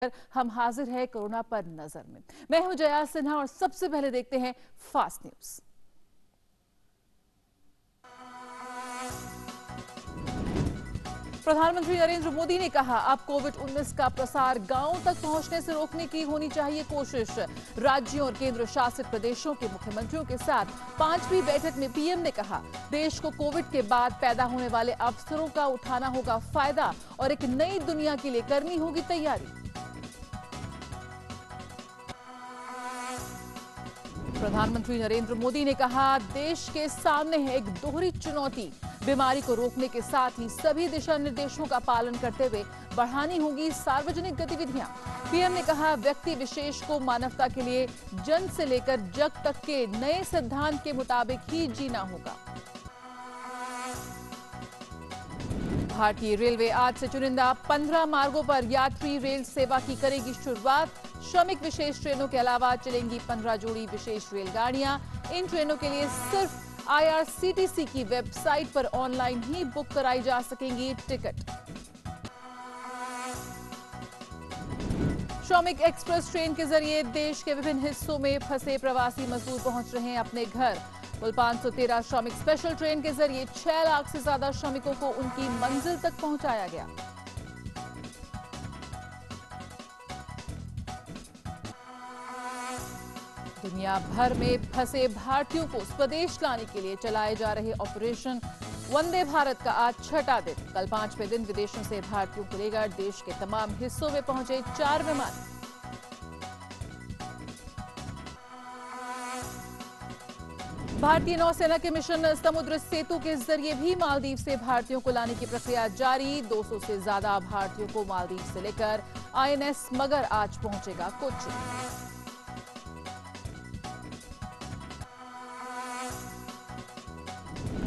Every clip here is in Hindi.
हम हाजिर है कोरोना पर नजर में। मैं हूं जया सिन्हा और सबसे पहले देखते हैं फास्ट न्यूज। प्रधानमंत्री नरेंद्र मोदी ने कहा, अब कोविड-19 का प्रसार गांवों तक पहुंचने से रोकने की होनी चाहिए कोशिश। राज्यों और केंद्र शासित प्रदेशों के मुख्यमंत्रियों के साथ 5वीं बैठक में पीएम ने कहा, देश को कोविड के बाद पैदा होने वाले अवसरों का उठाना होगा फायदा और एक नई दुनिया के लिए करनी होगी तैयारी। प्रधानमंत्री नरेंद्र मोदी ने कहा, देश के सामने है एक दोहरी चुनौती। बीमारी को रोकने के साथ ही सभी दिशा निर्देशों का पालन करते हुए बढ़ानी होगी सार्वजनिक गतिविधियां। पीएम ने कहा, व्यक्ति विशेष को मानवता के लिए जन से लेकर जग तक के नए सिद्धांत के मुताबिक ही जीना होगा। भारतीय रेलवे आज से चुनिंदा 15 मार्गों पर यात्री रेल सेवा की करेगी शुरुआत। श्रमिक विशेष ट्रेनों के अलावा चलेंगी 15 जोड़ी विशेष रेलगाड़ियां। इन ट्रेनों के लिए सिर्फ IRCTC की वेबसाइट पर ऑनलाइन ही बुक कराई जा सकेंगी टिकट। श्रमिक एक्सप्रेस ट्रेन के जरिए देश के विभिन्न हिस्सों में फंसे प्रवासी मजदूर पहुंच रहे हैं अपने घर। कुल 513 श्रमिक स्पेशल ट्रेन के जरिए 6 लाख से ज्यादा श्रमिकों को उनकी मंजिल तक पहुंचाया गया। दुनिया भर में फंसे भारतीयों को स्वदेश लाने के लिए चलाए जा रहे ऑपरेशन वंदे भारत का आज छठा दिन। कल 5वें दिन विदेशों से भारतीयों को लेकर देश के तमाम हिस्सों में पहुंचे 4 विमान। भारतीय नौसेना के मिशन समुद्र सेतु के जरिए भी मालदीव से भारतीयों को लाने की प्रक्रिया जारी। 200 से ज्यादा भारतीयों को मालदीव से लेकर INS मगर आज पहुंचेगा कोच्चि।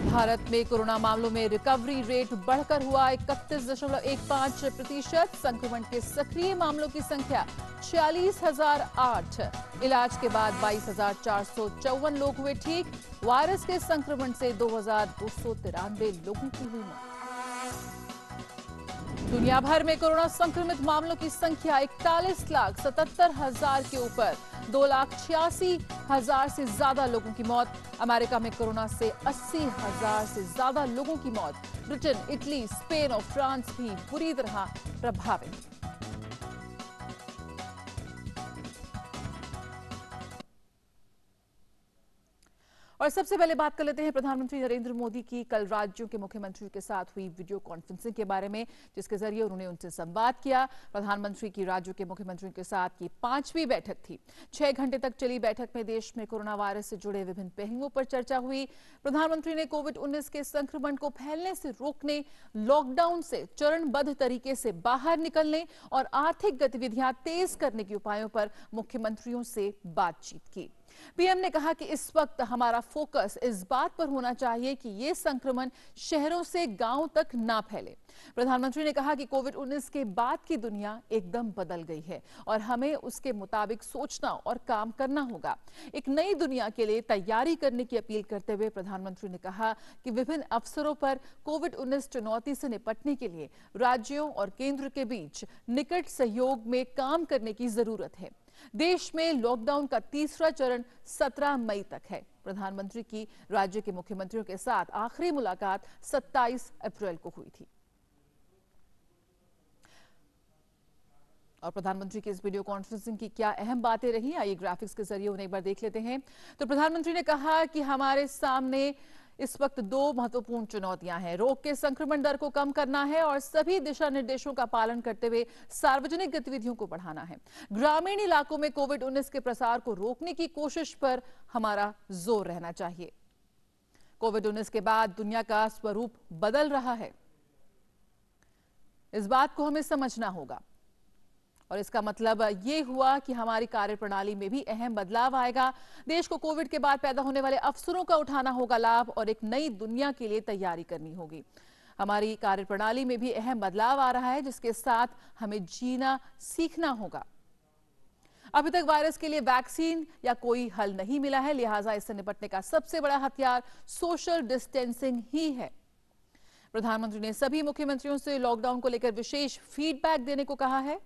भारत में कोरोना मामलों में रिकवरी रेट बढ़कर हुआ 31.15%। संक्रमण के सक्रिय मामलों की संख्या 46,008। इलाज के बाद 22,454 लोग हुए ठीक। वायरस के संक्रमण से 2,293 लोगों की हुई मौत। दुनिया भर में कोरोना संक्रमित मामलों की संख्या 41,77,000 के ऊपर। 2,86,000 से ज्यादा लोगों की मौत। अमेरिका में कोरोना से 80,000 से ज्यादा लोगों की मौत। ब्रिटेन, इटली, स्पेन और फ्रांस भी बुरी तरह प्रभावित। और सबसे पहले बात कर लेते हैं प्रधानमंत्री नरेंद्र मोदी की कल राज्यों के मुख्यमंत्रियों के साथ हुई वीडियो कॉन्फ्रेंसिंग के बारे में, जिसके जरिए उन्होंने उनसे संवाद किया। प्रधानमंत्री की राज्यों के मुख्यमंत्रियों के साथ की 5वीं बैठक थी। 6 घंटे तक चली बैठक में देश में कोरोना वायरस से जुड़े विभिन्न पहलुओं पर चर्चा हुई। प्रधानमंत्री ने कोविड-19 के संक्रमण को फैलने से रोकने, लॉकडाउन से चरणबद्ध तरीके से बाहर निकलने और आर्थिक गतिविधियां तेज करने के उपायों पर मुख्यमंत्रियों से बातचीत की। पीएम ने कहा कि इस वक्त हमारा फोकस इस बात पर होना चाहिए कि ये संक्रमण शहरों से गांव तक ना फैले। प्रधानमंत्री ने कहा कि कोविड-19 के बाद की दुनिया एकदम बदल गई है और हमें उसके मुताबिक सोचना और काम करना होगा। एक नई दुनिया के लिए तैयारी करने की अपील करते हुए प्रधानमंत्री ने कहा कि विभिन्न अवसरों पर कोविड-19 चुनौती से निपटने के लिए राज्यों और केंद्र के बीच निकट सहयोग में काम करने की जरूरत है। देश में लॉकडाउन का तीसरा चरण 17 मई तक है। प्रधानमंत्री की राज्य के मुख्यमंत्रियों के साथ आखिरी मुलाकात 27 अप्रैल को हुई थी। और प्रधानमंत्री की इस वीडियो कॉन्फ्रेंसिंग की क्या अहम बातें रही, आइए ग्राफिक्स के जरिए उन्हें एक बार देख लेते हैं। तो प्रधानमंत्री ने कहा कि हमारे सामने इस वक्त 2 महत्वपूर्ण चुनौतियां हैं। रोग के संक्रमण दर को कम करना है और सभी दिशा निर्देशों का पालन करते हुए सार्वजनिक गतिविधियों को बढ़ाना है। ग्रामीण इलाकों में कोविड-19 के प्रसार को रोकने की कोशिश पर हमारा जोर रहना चाहिए। कोविड-19 के बाद दुनिया का स्वरूप बदल रहा है, इस बात को हमें समझना होगा और इसका मतलब ये हुआ कि हमारी कार्यप्रणाली में भी अहम बदलाव आएगा। देश को कोविड के बाद पैदा होने वाले अवसरों का उठाना होगा लाभ और एक नई दुनिया के लिए तैयारी करनी होगी। हमारी कार्यप्रणाली में भी अहम बदलाव आ रहा है, जिसके साथ हमें जीना सीखना होगा। अभी तक वायरस के लिए वैक्सीन या कोई हल नहीं मिला है, लिहाजा इससे निपटने का सबसे बड़ा हथियार सोशल डिस्टेंसिंग ही है। प्रधानमंत्री ने सभी मुख्यमंत्रियों से लॉकडाउन को लेकर विशेष फीडबैक देने को कहा है।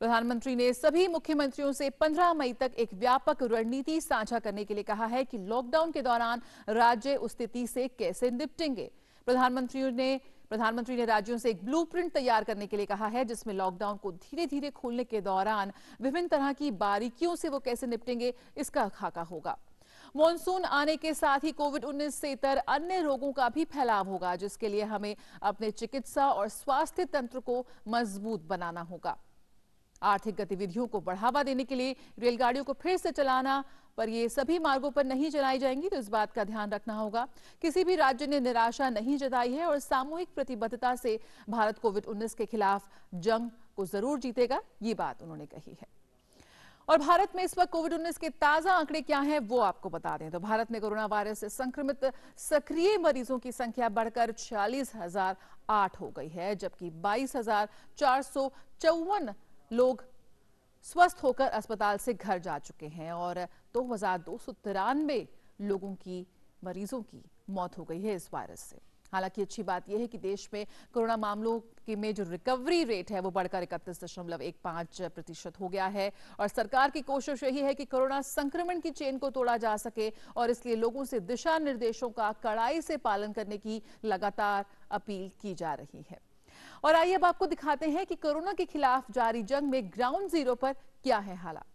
प्रधानमंत्री ने सभी मुख्यमंत्रियों से 15 मई तक एक व्यापक रणनीति साझा करने के लिए कहा है कि लॉकडाउन के दौरान राज्य उस स्थिति से कैसे निपटेंगे। प्रधानमंत्री ने राज्यों से एक ब्लूप्रिंट तैयार करने के लिए कहा है, जिसमें लॉकडाउन को धीरे धीरे खोलने के दौरान विभिन्न तरह की बारीकियों से वो कैसे निपटेंगे, इसका खाका होगा। मॉनसून आने के साथ ही कोविड-19 से इतर अन्य रोगों का भी फैलाव होगा, जिसके लिए हमें अपने चिकित्सा और स्वास्थ्य तंत्र को मजबूत बनाना होगा। आर्थिक गतिविधियों को बढ़ावा देने के लिए रेलगाड़ियों को फिर से चलाना, पर ये सभी मार्गों पर नहीं चलाई जाएंगी, तो इस बात का ध्यान रखना होगा। किसी भी राज्य ने निराशा नहीं जताई है और सामूहिक प्रतिबद्धता से भारत कोविड-19 के खिलाफ जंग को जरूर जीतेगा, ये बात उन्होंने कही है। और भारत में इस वक्त कोविड-19 के ताजा आंकड़े क्या हैं, वो आपको बता दें तो भारत में कोरोना वायरस से संक्रमित सक्रिय मरीजों की संख्या बढ़कर 46,008 हो गई है, जबकि 22,454 लोग स्वस्थ होकर अस्पताल से घर जा चुके हैं और 2,293 मरीजों की मौत हो गई है इस वायरस से। हालांकि अच्छी बात यह है कि देश में कोरोना मामलों में जो रिकवरी रेट है वो बढ़कर 31.15% हो गया है और सरकार की कोशिश यही है कि कोरोना संक्रमण की चेन को तोड़ा जा सके और इसलिए लोगों से दिशा निर्देशों का कड़ाई से पालन करने की लगातार अपील की जा रही है। और आइए अब आपको दिखाते हैं कि कोरोना के खिलाफ जारी जंग में ग्राउंड जीरो पर क्या है हालात।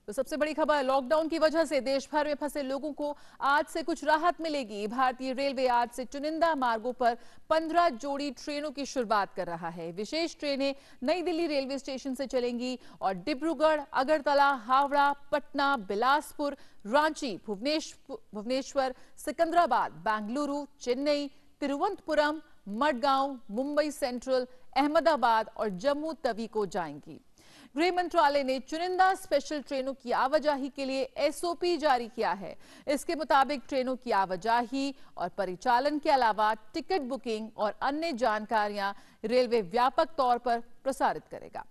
तो सबसे बड़ी खबर, लॉकडाउन की वजह से देश भर में फंसे लोगों को आज से कुछ राहत मिलेगी। भारतीय रेलवे आज से चुनिंदा मार्गों पर 15 जोड़ी ट्रेनों की शुरुआत कर रहा है। विशेष ट्रेनें नई दिल्ली रेलवे स्टेशन से चलेंगी और डिब्रूगढ़, अगरतला, हावड़ा, पटना, बिलासपुर, रांची, भुवनेश्वर, सिकंदराबाद, बेंगलुरु, चेन्नई, तिरुवनंतपुरम, मडगांव, मुंबई सेंट्रल, अहमदाबाद और जम्मू तवी को जाएंगी। गृह मंत्रालय ने चुनिंदा स्पेशल ट्रेनों की आवाजाही के लिए एसओपी जारी किया है। इसके मुताबिक ट्रेनों की आवाजाही और परिचालन के अलावा टिकट बुकिंग और अन्य जानकारियां रेलवे व्यापक तौर पर प्रसारित करेगा।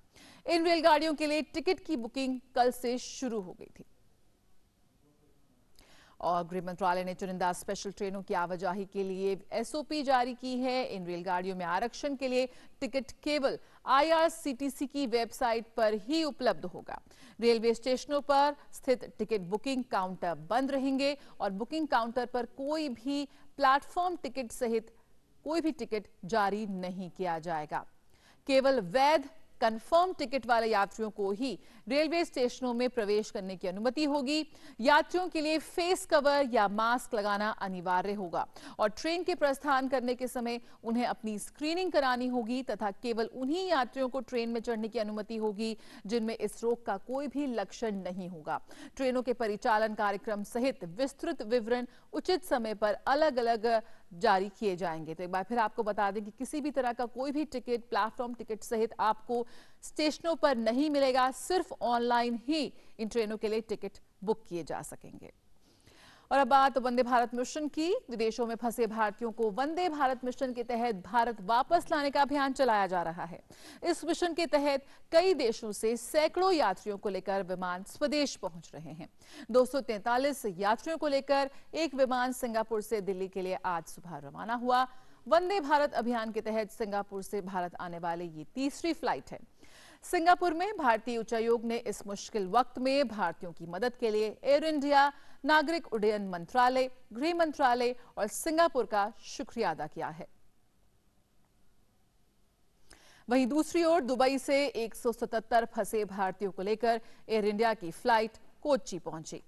इन रेलगाड़ियों के लिए टिकट की बुकिंग कल से शुरू हो गई थी और गृह मंत्रालय ने चुनिंदा स्पेशल ट्रेनों की आवाजाही के लिए एसओपी जारी की है। इन रेलगाड़ियों में आरक्षण के लिए टिकट केवल आईआरसीटीसी की वेबसाइट पर ही उपलब्ध होगा। रेलवे स्टेशनों पर स्थित टिकट बुकिंग काउंटर बंद रहेंगे और बुकिंग काउंटर पर कोई भी प्लेटफॉर्म टिकट सहित कोई भी टिकट जारी नहीं किया जाएगा। केवल वैध कंफर्म टिकट वाले यात्रियों को ही रेलवे स्टेशनों में प्रवेश करने की अनुमति होगी। यात्रियों के लिए फेस कवर या मास्क लगाना अनिवार्य होगा और ट्रेन के प्रस्थान करने के समय उन्हें अपनी स्क्रीनिंग करानी होगी तथा केवल उन्हीं यात्रियों को ट्रेन में चढ़ने की अनुमति होगी जिनमें इस रोग का कोई भी लक्षण नहीं होगा। ट्रेनों के परिचालन कार्यक्रम सहित विस्तृत विवरण उचित समय पर अलग अलग जारी किए जाएंगे। तो एक बार फिर आपको बता दें कि किसी भी तरह का कोई भी टिकट, प्लेटफॉर्म टिकट सहित आपको स्टेशनों पर नहीं मिलेगा। सिर्फ ऑनलाइन ही इन ट्रेनों के लिए टिकट बुक किए जा सकेंगे। और अब बात वंदे भारत मिशन की। विदेशों में फंसे भारतीयों को वंदे भारत मिशन के तहत भारत वापस लाने का अभियान चलाया जा रहा है। इस मिशन के तहत कई देशों से सैकड़ों यात्रियों को लेकर विमान स्वदेश पहुंच रहे हैं। 243 यात्रियों को लेकर एक विमान सिंगापुर से दिल्ली के लिए आज सुबह रवाना हुआ। वंदे भारत अभियान के तहत सिंगापुर से भारत आने वाले ये तीसरी फ्लाइट है। सिंगापुर में भारतीय उच्चायोग ने इस मुश्किल वक्त में भारतीयों की मदद के लिए एयर इंडिया, नागरिक उड्डयन मंत्रालय, गृह मंत्रालय और सिंगापुर का शुक्रिया अदा किया है। वहीं दूसरी ओर दुबई से 177 फंसे भारतीयों को लेकर एयर इंडिया की फ्लाइट कोच्चि पहुंची।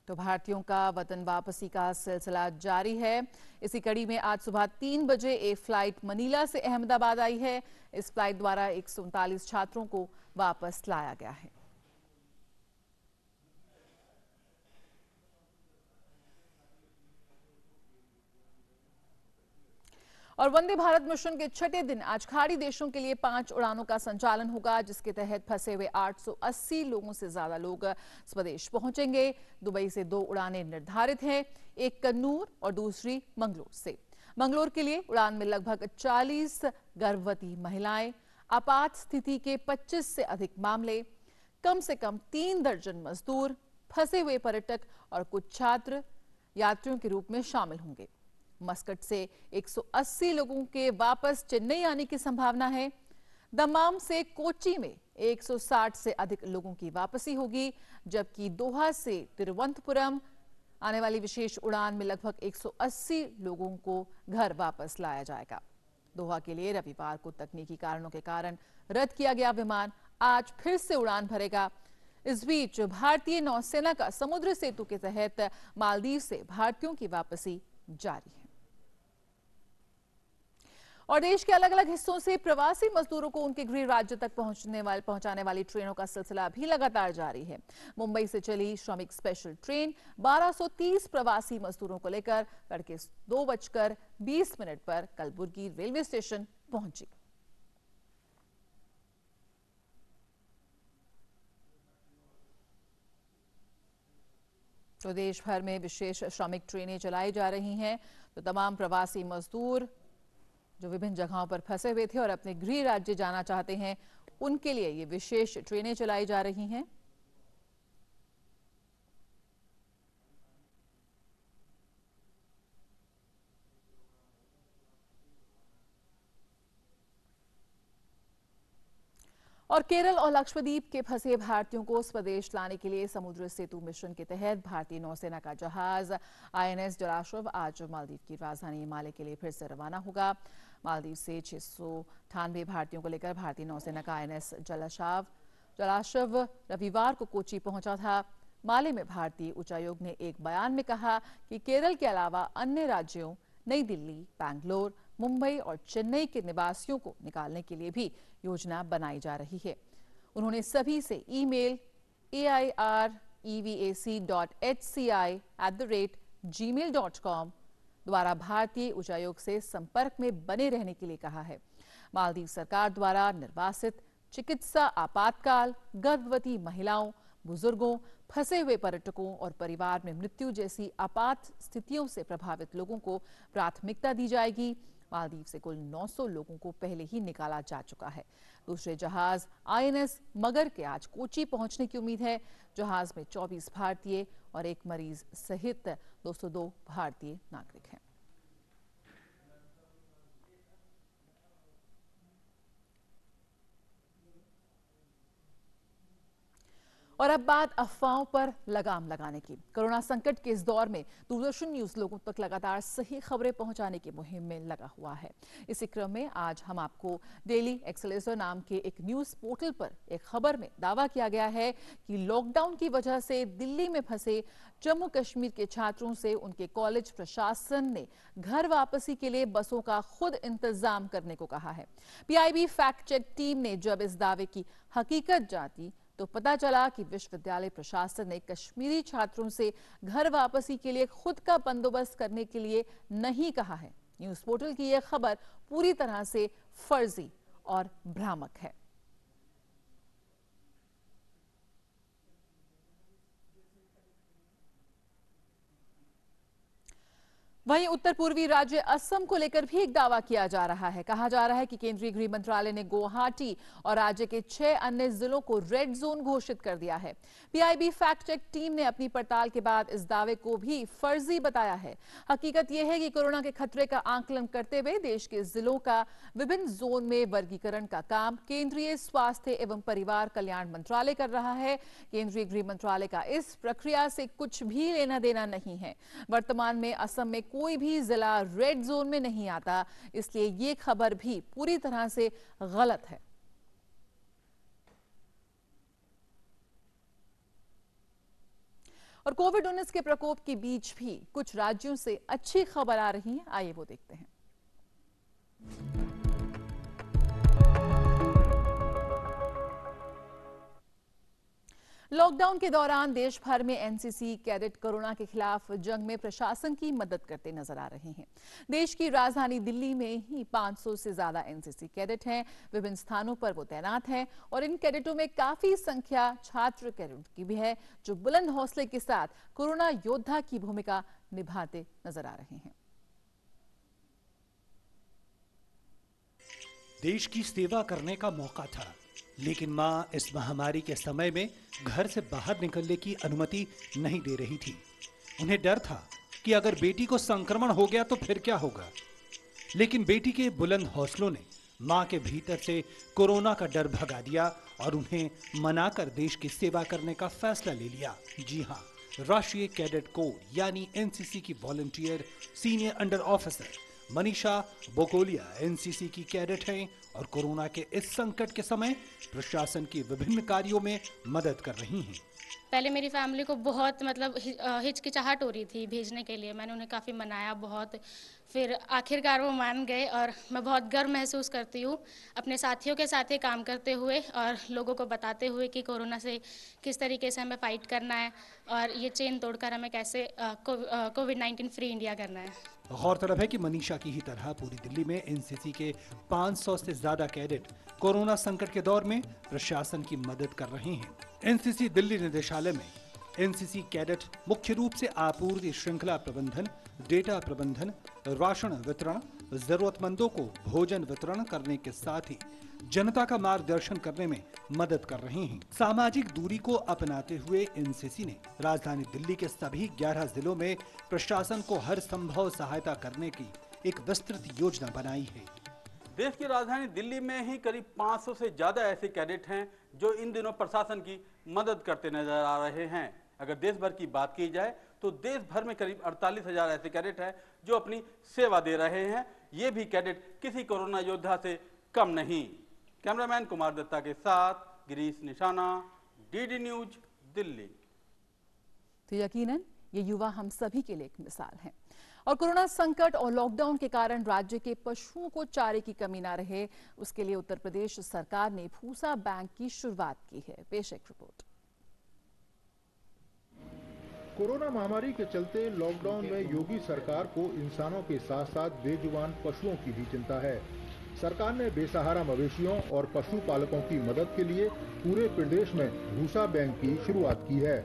तो भारतीयों का वतन वापसी का सिलसिला जारी है। इसी कड़ी में आज सुबह 3 बजे एक फ्लाइट मनीला से अहमदाबाद आई है। इस फ्लाइट द्वारा 139 छात्रों को वापस लाया गया है। और वंदे भारत मिशन के छठे दिन आज खाड़ी देशों के लिए 5 उड़ानों का संचालन होगा, जिसके तहत फंसे हुए 880 लोगों से ज्यादा लोग स्वदेश पहुंचेंगे। दुबई से 2 उड़ानें निर्धारित हैं, एक कन्नूर और दूसरी मंगलूर से। मंगलोर के लिए उड़ान में लगभग 40 गर्भवती महिलाएं, आपात स्थिति के 25 से अधिक मामले, कम से कम 3 दर्जन मजदूर, फंसे हुए पर्यटक और कुछ छात्र यात्रियों के रूप में शामिल होंगे। मस्कट से 180 लोगों के वापस चेन्नई आने की संभावना है। दमाम से कोच्चि में 160 से अधिक लोगों की वापसी होगी, जबकि दोहा से तिरुवनंतपुरम आने वाली विशेष उड़ान में लगभग 180 लोगों को घर वापस लाया जाएगा। दोहा के लिए रविवार को तकनीकी कारणों के कारण रद्द किया गया विमान आज फिर से उड़ान भरेगा। इस बीच भारतीय नौसेना का समुद्र सेतु के तहत मालदीव से भारतीयों की वापसी जारी है। और देश के अलग अलग हिस्सों से प्रवासी मजदूरों को उनके गृह राज्य तक पहुंचाने वाली ट्रेनों का सिलसिला भी लगातार जारी है। मुंबई से चली श्रमिक स्पेशल ट्रेन 1230 प्रवासी मजदूरों को लेकर तड़के 2:20 पर कलबुर्गी रेलवे स्टेशन पहुंची। तो देश भर में विशेष श्रमिक ट्रेनें चलाई जा रही हैं। तो तमाम प्रवासी मजदूर जो विभिन्न जगहों पर फंसे हुए थे और अपने गृह राज्य जाना चाहते हैं, उनके लिए ये विशेष ट्रेनें चलाई जा रही हैं। और केरल और लक्षद्वीप के फंसे भारतीयों को स्वदेश लाने के लिए समुद्र सेतु मिशन के तहत भारतीय नौसेना का जहाज INS जलाश्व आज मालदीव की राजधानी माले के लिए फिर से रवाना होगा। मालदीव से 698 भारतीयों को लेकर भारतीय नौसेना का INS जलाश्व रविवार को कोच्चि पहुंचा था। माले में भारतीय उच्चायोग ने एक बयान में कहा कि केरल के अलावा अन्य राज्यों नई दिल्ली, बैंगलोर, मुंबई और चेन्नई के निवासियों को निकालने के लिए भी योजना बनाई जा रही है। उन्होंने सभी से ईमेल airEvac.hci@gmail.com द्वारा भारतीय उच्चायोग से संपर्क में बने रहने के लिए कहा है। मालदीव सरकार द्वारा निर्वासित, चिकित्सा आपातकाल, गर्भवती महिलाओं, बुजुर्गों, फंसे हुए पर्यटकों और परिवार में मृत्यु जैसी आपात स्थितियों से प्रभावित लोगों को प्राथमिकता दी जाएगी। मालदीव से कुल 900 लोगों को पहले ही निकाला जा चुका है। दूसरे जहाज INS मगर के आज कोच्चि पहुंचने की उम्मीद है। जहाज में 24 भारतीय और एक मरीज सहित 202 भारतीय नागरिक हैं। और अब बात अफवाहों पर लगाम लगाने की। कोरोना संकट के इस दौर में दूरदर्शन न्यूज लोगों तक लगातार सही खबरें पहुंचाने की मुहिम में लगा हुआ है। इसी क्रम में आज हम आपको डेली एक्सेलेरेटर नाम के एक न्यूज पोर्टल पर एक खबर में दावा किया गया है कि लॉकडाउन की वजह से दिल्ली में फंसे जम्मू कश्मीर के छात्रों से उनके कॉलेज प्रशासन ने घर वापसी के लिए बसों का खुद इंतजाम करने को कहा है। PIB फैक्ट चेक टीम ने जब इस दावे की हकीकत जांची तो पता चला कि विश्वविद्यालय प्रशासन ने कश्मीरी छात्रों से घर वापसी के लिए खुद का बंदोबस्त करने के लिए नहीं कहा है। न्यूज पोर्टल की यह खबर पूरी तरह से फर्जी और भ्रामक है। वहीं उत्तर पूर्वी राज्य असम को लेकर भी एक दावा किया जा रहा है। कहा जा रहा है कि केंद्रीय गृह मंत्रालय ने गुवाहाटी और राज्य के 6 अन्य जिलों को रेड जोन घोषित कर दिया है। PIB फैक्ट चेक टीम ने अपनी पड़ताल के बाद इस दावे को भी फर्जी बताया है। हकीकत यह है कि कोरोना के खतरे का आकलन करते हुए देश के जिलों का विभिन्न जोन में वर्गीकरण का काम केंद्रीय स्वास्थ्य एवं परिवार कल्याण मंत्रालय कर रहा है। केंद्रीय गृह मंत्रालय का इस प्रक्रिया से कुछ भी लेना देना नहीं है। वर्तमान में असम में कोई भी जिला रेड जोन में नहीं आता, इसलिए ये खबर भी पूरी तरह से गलत है। और कोविड-19 के प्रकोप के बीच भी कुछ राज्यों से अच्छी खबर आ रही है। आइए वो देखते हैं। लॉकडाउन के दौरान देश भर में एनसीसी कैडेट कोरोना के खिलाफ जंग में प्रशासन की मदद करते नजर आ रहे हैं। देश की राजधानी दिल्ली में ही 500 से ज्यादा एनसीसी कैडेट हैं। विभिन्न स्थानों पर वो तैनात हैं और इन कैडेटों में काफी संख्या छात्र कैडेट की भी है, जो बुलंद हौसले के साथ कोरोना योद्धा की भूमिका निभाते नजर आ रहे हैं। देश की सेवा करने का मौका था, लेकिन मां इस महामारी के समय में घर से बाहर निकलने की अनुमति नहीं दे रही थी। उन्हें डर था कि अगर बेटी को संक्रमण हो गया तो फिर क्या होगा। लेकिन बेटी के बुलंद हौसलों ने मां के भीतर से कोरोना का डर भगा दिया और उन्हें मनाकर देश की सेवा करने का फैसला ले लिया। जी हां, राष्ट्रीय कैडेट कोर यानी एनसीसी की volunteer senior under officer Manisha Bokolia NCC की कैडेट हैं और कोरोना के इस संकट के समय प्रशासन की विभिन्न कार्यों में मदद कर रही हैं। पहले मेरी फैमिली को बहुत हिचकिचाहट हो रही थी भेजने के लिए। मैंने उन्हें काफ़ी मनाया बहुत, फिर आखिरकार वो मान गए और मैं बहुत गर्व महसूस करती हूँ अपने साथियों के साथ ही काम करते हुए और लोगों को बताते हुए कि कोरोना से किस तरीके से हमें फाइट करना है और ये चेन तोड़कर हमें कैसे कोविड-19 फ्री इंडिया करना है। गौरतलब है कि मनीषा की ही तरह पूरी दिल्ली में एनसीसी के 500 से ज्यादा कैडेट कोरोना संकट के दौर में प्रशासन की मदद कर रहे हैं। एनसीसी दिल्ली निदेशालय में एनसीसी कैडेट मुख्य रूप से आपूर्ति श्रृंखला प्रबंधन, डेटा प्रबंधन, राशन वितरण, जरूरतमंदों को भोजन वितरण करने के साथ ही जनता का मार्गदर्शन करने में मदद कर रहे हैं। सामाजिक दूरी को अपनाते हुए एनसीसी ने राजधानी दिल्ली के सभी 11 जिलों में प्रशासन को हर संभव सहायता करने की एक विस्तृत योजना बनाई है। देश की राजधानी दिल्ली में ही करीब 500 से ज्यादा ऐसे कैडेट हैं जो इन दिनों प्रशासन की मदद करते नजर आ रहे हैं। अगर देश भर की बात की जाए तो देश भर में करीब 48,000 ऐसे कैडेट हैं जो अपनी सेवा दे रहे हैं। ये भी कैडेट किसी कोरोना योद्धा से कम नहीं। कैमरामैन कुमार दत्ता के साथ गिरीश निशाना, डीडी न्यूज, दिल्ली। तो यकीनन ये युवा हम सभी के लिए एक मिसाल हैं। और कोरोना संकट और लॉकडाउन के कारण राज्य के पशुओं को चारे की कमी ना रहे, उसके लिए उत्तर प्रदेश सरकार ने भूसा बैंक की शुरुआत की है। पेश एक रिपोर्ट। कोरोना महामारी के चलते लॉकडाउन में योगी सरकार को इंसानों के साथ साथ बेजुबान पशुओं की भी चिंता है। सरकार ने बेसहारा मवेशियों और पशुपालकों की मदद के लिए पूरे प्रदेश में भूसा बैंक की शुरुआत की है,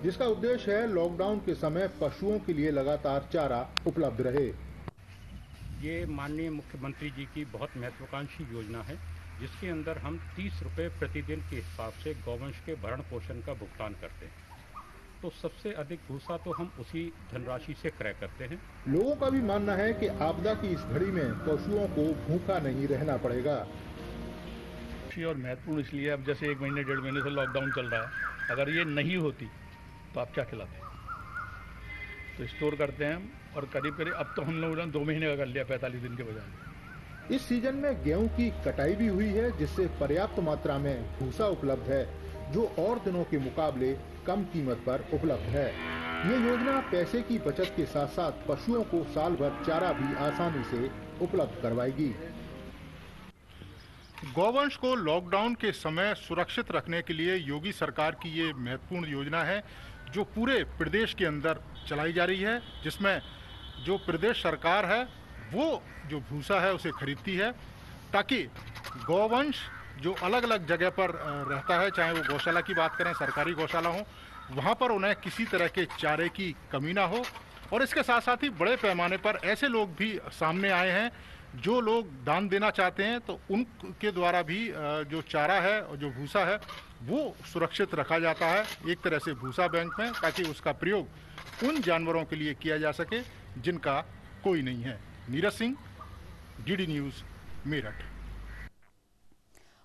जिसका उद्देश्य है लॉकडाउन के समय पशुओं के लिए लगातार चारा उपलब्ध रहे। ये माननीय मुख्यमंत्री जी की बहुत महत्वाकांक्षी योजना है, जिसके अंदर हम 30 रुपए प्रतिदिन के हिसाब से गौवंश के भरण पोषण का भुगतान करते हैं। तो सबसे अधिक भूसा तो हम उसी धनराशि से क्रय करते हैं। लोगों का भी मानना है कि आपदा की इस घड़ी में पशुओं को भूखा नहीं रहना पड़ेगा। और महत्वपूर्ण इसलिए, अब जैसे 1 महीने 1.5 महीने से लॉकडाउन चल रहा है, अगर ये नहीं होती तो आप क्या खिलाते? तो स्टोर करते हैं और करीब अब तो हम लोगों ने 2 महीने का कर लिया 45 दिन के बजाय। इस सीजन में गेहूं की कटाई भी हुई है, जिससे पर्याप्त मात्रा में भूसा उपलब्ध है, जो और दिनों के मुकाबले कम कीमत पर उपलब्ध है। ये योजना पैसे की बचत के साथ साथ पशुओं को साल भर चारा भी आसानी से उपलब्ध करवाएगी। गौवंश को लॉकडाउन के समय सुरक्षित रखने के लिए योगी सरकार की ये महत्वपूर्ण योजना है, जो पूरे प्रदेश के अंदर चलाई जा रही है, जिसमें जो प्रदेश सरकार है वो जो भूसा है उसे खरीदती है, ताकि गौवंश जो अलग अलग जगह पर रहता है, चाहे वो गौशाला की बात करें, सरकारी गौशाला हो, वहाँ पर उन्हें किसी तरह के चारे की कमी ना हो। और इसके साथ साथ ही बड़े पैमाने पर ऐसे लोग भी सामने आए हैं जो लोग दान देना चाहते हैं, तो उनके द्वारा भी जो चारा है और जो भूसा है वो सुरक्षित रखा जाता है एक तरह से भूसा बैंक में, ताकि उसका प्रयोग उन जानवरों के लिए किया जा सके जिनका कोई नहीं है। Neeraj Singh, DD news, Meerut.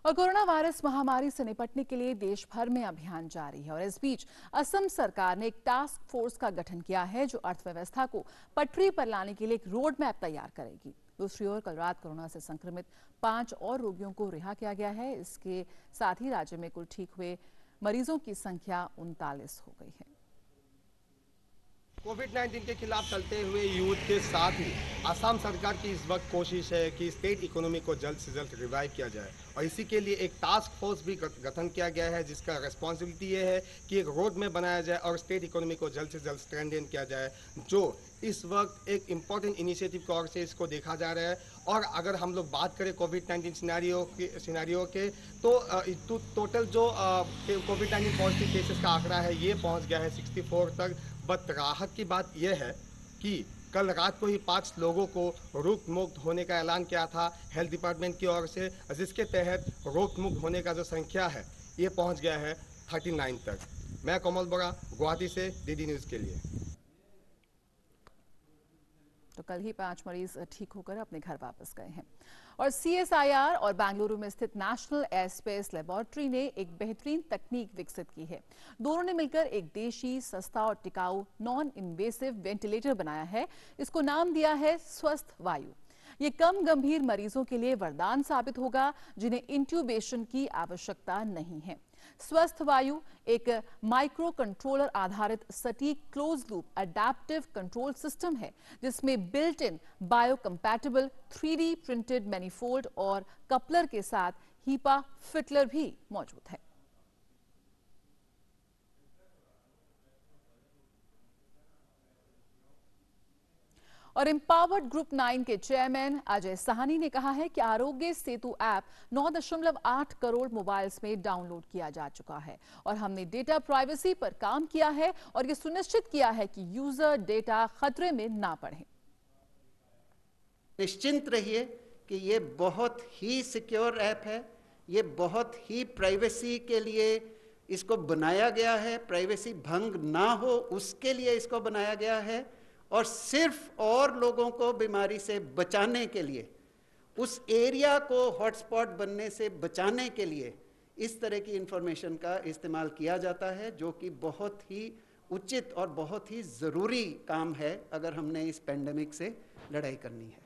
और कोरोना वायरस महामारी से निपटने के लिए देश भर में अभियान जारी है और इस बीच असम सरकार ने एक टास्क फोर्स का गठन किया है, जो अर्थव्यवस्था को पटरी पर लाने के लिए एक रोड मैप तैयार करेगी। दूसरी ओर कल रात कोरोना से संक्रमित 5 और रोगियों को रिहा किया गया है। इसके साथ ही राज्य में कुल ठीक हुए मरीजों की संख्या 39 हो गई है। कोविड-19 के खिलाफ चलते हुए यूथ के साथ ही असम सरकार की इस वक्त कोशिश है कि स्टेट इकोनॉमी को जल्द से जल्द रिवाइव किया जाए और इसी के लिए एक टास्क फोर्स भी गठन किया गया है, जिसका रिस्पॉन्सिबिलिटी ये है कि एक रोड मैप बनाया जाए और स्टेट इकोनॉमी को जल्द से जल्द स्ट्रेंथन किया जाए, जो इस वक्त एक इम्पॉर्टेंट इनिशिएटिव के तौर से इसको देखा जा रहा है। और अगर हम लोग बात करें कोविड-19 सिनेरियो के तो टोटल जो कोविड-19 पॉजिटिव केसेस का आंकड़ा है ये पहुंच गया है 64 तक। बट राहत की बात यह है कि कल रात को ही 5 लोगों को रोग मुक्त होने का ऐलान किया था हेल्थ डिपार्टमेंट की ओर से, जिसके तहत रोग मुक्त होने का जो संख्या है ये पहुंच गया है 39 तक। मैं कोमल बोरा, गुवाहाटी से डीडी न्यूज़ के लिए। तो कल ही 5 मरीज ठीक होकर अपने घर वापस गए हैं। और CSIR और बेंगलुरु में स्थित नेशनल एयरस्पेस लेबोरेटरी ने एक बेहतरीन तकनीक विकसित की है। दोनों ने मिलकर एक देशी, सस्ता और टिकाऊ नॉन इन्वेसिव वेंटिलेटर बनाया है। इसको नाम दिया है स्वस्थ वायु। ये कम गंभीर मरीजों के लिए वरदान साबित होगा जिन्हें इंट्यूबेशन की आवश्यकता नहीं है। स्वस्थ वायु एक माइक्रो कंट्रोलर आधारित सटीक close loop adaptive control system है जिसमें built in bio compatible 3D printed manifold और कपलर के साथ हीपा फिटलर भी मौजूद है। और एम्पावर्ड ग्रुप 9 के चेयरमैन अजय साहनी ने कहा है कि आरोग्य सेतु ऐप 9.8 करोड़ मोबाइल्स में डाउनलोड किया जा चुका है और हमने डेटा प्राइवेसी पर काम किया है और ये सुनिश्चित किया है कि यूजर डेटा खतरे में ना पड़े। निश्चिंत रहिए कि ये बहुत ही सिक्योर ऐप है, ये बहुत ही प्राइवेसी के लिए इसको बनाया गया है, प्राइवेसी भंग ना हो उसके लिए इसको बनाया गया है और सिर्फ और लोगों को बीमारी से बचाने के लिए, उस एरिया को हॉटस्पॉट बनने से बचाने के लिए इस तरह की इंफॉर्मेशन का इस्तेमाल किया जाता है, जो कि बहुत ही उचित और बहुत ही ज़रूरी काम है अगर हमने इस पेंडेमिक से लड़ाई करनी है।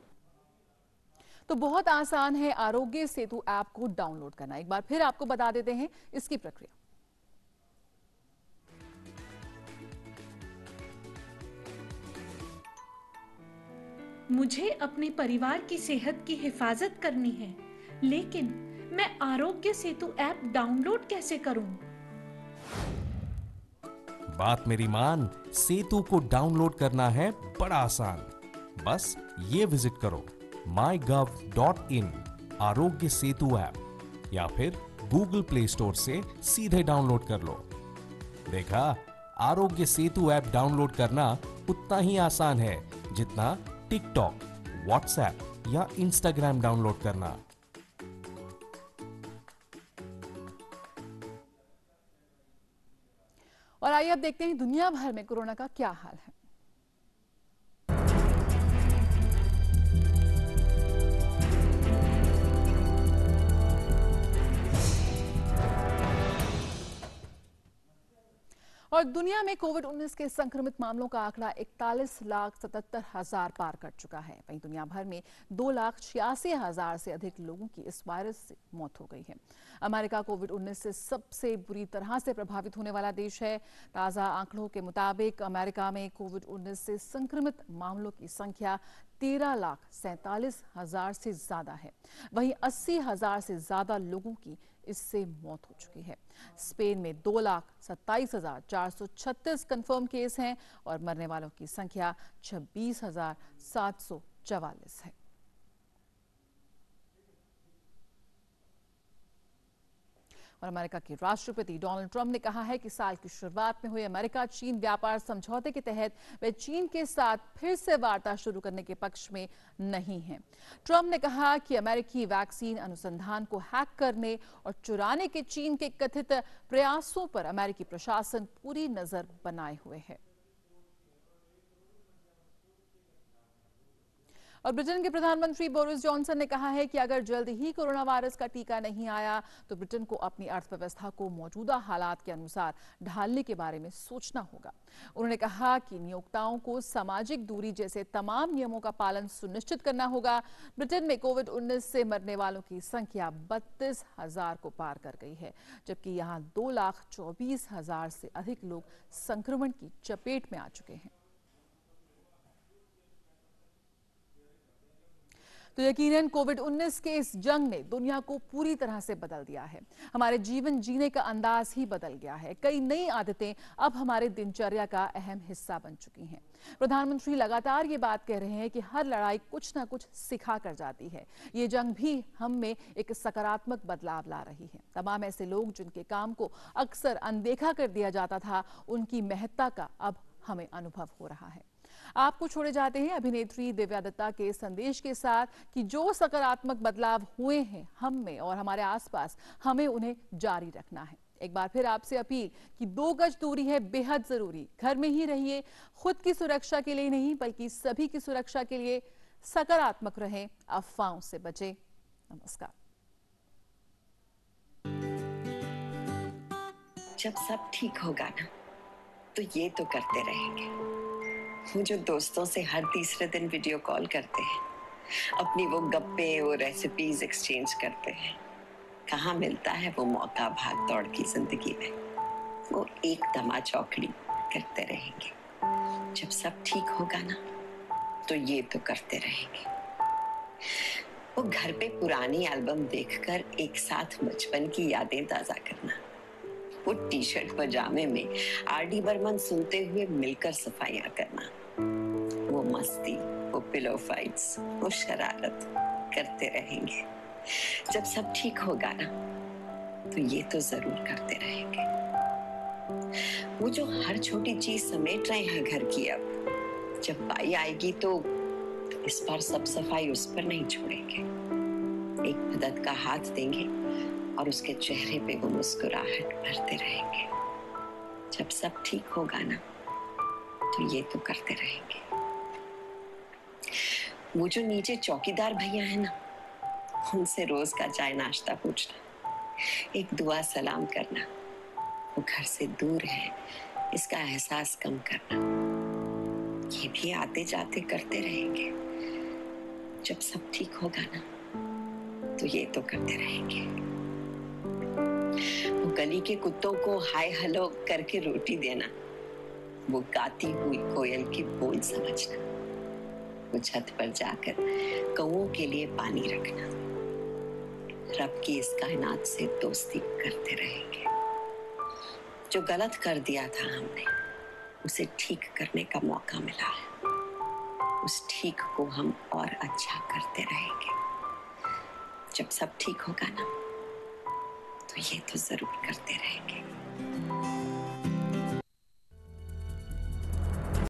तो बहुत आसान है आरोग्य सेतु ऐप को डाउनलोड करना। एक बार फिर आपको बता देते हैं इसकी प्रक्रिया। मुझे अपने परिवार की सेहत की हिफाजत करनी है, लेकिन मैं आरोग्य सेतु ऐप डाउनलोड कैसे करूं? बात मेरी मान, सेतु को डाउनलोड करना है बड़ा आसान। बस ये विजिट करो mygov.in आरोग्य सेतु ऐप या फिर गूगल प्ले स्टोर से सीधे डाउनलोड कर लो। देखा, आरोग्य सेतु ऐप डाउनलोड करना उतना ही आसान है जितना टिकटॉक, व्हाट्सएप या इंस्टाग्राम डाउनलोड करना। और आइए अब देखते हैं दुनिया भर में कोरोना का क्या हाल है। और दुनिया में कोविड-19 के संक्रमित मामलों का आंकड़ा 41,77,000 पार कर चुका है। वहीं दुनिया भर में 2,86,000 से अधिक लोगों की इस वायरस से मौत हो गई है। अमेरिका कोविड-19 से सबसे बुरी तरह से प्रभावित होने वाला देश है। ताजा आंकड़ों के मुताबिक अमेरिका में कोविड-19 से संक्रमित मामलों की संख्या 13,47,000 से ज्यादा है। वहीं 80,000 से ज्यादा लोगों की इससे मौत हो चुकी है। स्पेन में 2,27,436 कंफर्म केस हैं और मरने वालों की संख्या 26,744 है। और अमेरिका के राष्ट्रपति डोनाल्ड ट्रंप ने कहा है कि साल की शुरुआत में हुए अमेरिका चीन व्यापार समझौते के तहत वे चीन के साथ फिर से वार्ता शुरू करने के पक्ष में नहीं हैं। ट्रंप ने कहा कि अमेरिकी वैक्सीन अनुसंधान को हैक करने और चुराने के चीन के कथित प्रयासों पर अमेरिकी प्रशासन पूरी नजर बनाए हुए है। और ब्रिटेन के प्रधानमंत्री बोरिस जॉनसन ने कहा है कि अगर जल्द ही कोरोना वायरस का टीका नहीं आया तो ब्रिटेन को अपनी अर्थव्यवस्था को मौजूदा हालात के अनुसार ढालने के बारे में सोचना होगा। उन्होंने कहा कि नियोक्ताओं को सामाजिक दूरी जैसे तमाम नियमों का पालन सुनिश्चित करना होगा। ब्रिटेन में कोविड-19 से मरने वालों की संख्या 32,000 को पार कर गई है, जबकि यहाँ 2,24,000 से अधिक लोग संक्रमण की चपेट में आ चुके हैं। तो यकीनन कोविड-19 के इस जंग ने दुनिया को पूरी तरह से बदल दिया है। हमारे जीवन जीने का अंदाज ही बदल गया है। कई नई आदतें अब हमारे दिनचर्या का अहम हिस्सा बन चुकी हैं। प्रधानमंत्री लगातार ये बात कह रहे हैं कि हर लड़ाई कुछ ना कुछ सिखा कर जाती है। ये जंग भी हम में एक सकारात्मक बदलाव ला रही है। तमाम ऐसे लोग जिनके काम को अक्सर अनदेखा कर दिया जाता था, उनकी महत्ता का अब हमें अनुभव हो रहा है। आपको छोड़े जाते हैं अभिनेत्री दिव्या दत्ता के संदेश के साथ कि जो सकारात्मक बदलाव हुए हैं हम में और हमारे आसपास, हमें उन्हें जारी रखना है। एक बार फिर आपसे अपील कि 2 गज दूरी है बेहद जरूरी। घर में ही रहिए, खुद की सुरक्षा के लिए नहीं बल्कि सभी की सुरक्षा के लिए सकारात्मक रहें, अफवाहों से बचें। नमस्कार। जब सब ठीक होगा ना तो ये तो करते रहेंगे। वो जो दोस्तों से हर तीसरे दिन वीडियो कॉल करते हैं, अपनी वो गप्पे और रेसिपीज एक्सचेंज करते हैं, कहाँ मिलता है वो मौका भाग दौड़ की जिंदगी में। वो एक दमा चौकड़ी करते रहेंगे। जब सब ठीक होगा ना तो ये तो करते रहेंगे। वो घर पे पुरानी एल्बम देखकर एक साथ बचपन की यादें ताजा करना, वो टी शर्ट पजामे में आर.डी. बर्मन सुनते हुए मिलकर सफाइयां करना, वो मस्ती, वो पिलो फाइट्स, वो शरारत करते रहेंगे। जब सब ठीक होगा ना तो ये तो जरूर करते रहेंगे। वो जो हर छोटी चीज समेट रहे हैं घर की, अब जब बाई आएगी तो इस बार सब सफाई उस पर नहीं छोड़ेंगे। एक मदद का हाथ देंगे और उसके चेहरे पे वो मुस्कुराहट भरते रहेंगे। जब सब ठीक होगा ना तो ये तो करते रहेंगे। वो जो नीचे चौकीदार भैया है ना, उनसे रोज का चाय नाश्ता पूछना, एक दुआ सलाम करना, वो घर से दूर है इसका एहसास कम करना, ये भी आते जाते करते रहेंगे। जब सब ठीक होगा ना तो ये तो करते रहेंगे। वो गली के कुत्तों को हाय हेलो करके रोटी देना, वो गाती हुई कोयल की बोल समझना, वो छत पर जाकर कौओं के लिए पानी रखना, रब की इस कायनात से दोस्ती करते रहेंगे। जो गलत कर दिया था हमने, उसे ठीक करने का मौका मिला है। उस ठीक को हम और अच्छा करते रहेंगे। जब सब ठीक होगा ना तो ये तो जरूर करते रहेंगे।